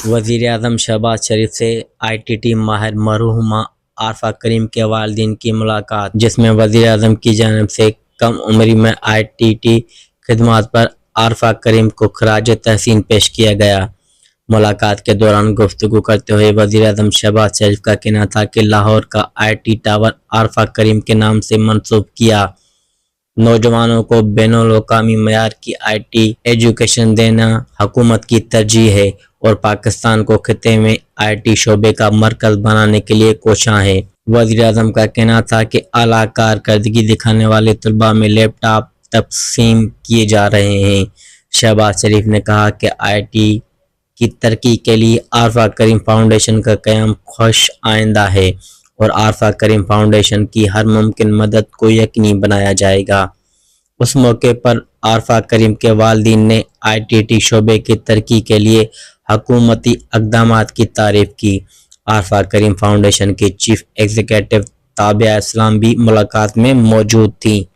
وزیر اعظم شہباز شریف سے I T T ماہر مرحومہ عارفہ کریم کے والدین کی ملاقات، جس میں وزیر اعظم کی جانب سے کم عمری میں آئی ٹی ٹی خدمات پر عارفہ کریم کو خراج تحسین پیش کیا گیا۔ ملاقات کے دوران گفتگو کرتے ہوئے وزیر اعظم شہباز شریف کا کہنا تھا کہ لاہور کا آئی ٹی ٹاور عارفہ کریم کے نام سے منسوب کیا۔ نوجوانوں کو بین الاقوامی معیار کی آئی ٹی ایجوکیشن دینا حکومت کی ترجیح ہے اور پاکستان کو خطے میں آئی ٹی شعبے کا مرکز بنانے کے لیے کوشاں ہے۔ وزیر اعظم کا کہنا تھا کہ اعلیٰ کارکردگی دکھانے والے طلباء میں لیپ ٹاپ تقسیم کیے جا رہے ہیں۔ شہباز شریف نے کہا کہ آئی ٹی کی ترقی کے لیے عارفہ کریم فاؤنڈیشن کا قیام خوش آئندہ ہے اور عارفہ کریم فاؤنڈیشن کی ہر ممکن مدد کو یقینی بنایا جائے گا۔ اس موقع پر عارفہ کریم کے والدین نے آئی ٹی ٹی شعبے کی ترقی کے لیے حکومتی اقدامات کی تعریف کی۔ عارفہ کریم فاؤنڈیشن کی چیف ایگزیکٹو تابعہ اسلام بھی ملاقات میں موجود تھیں۔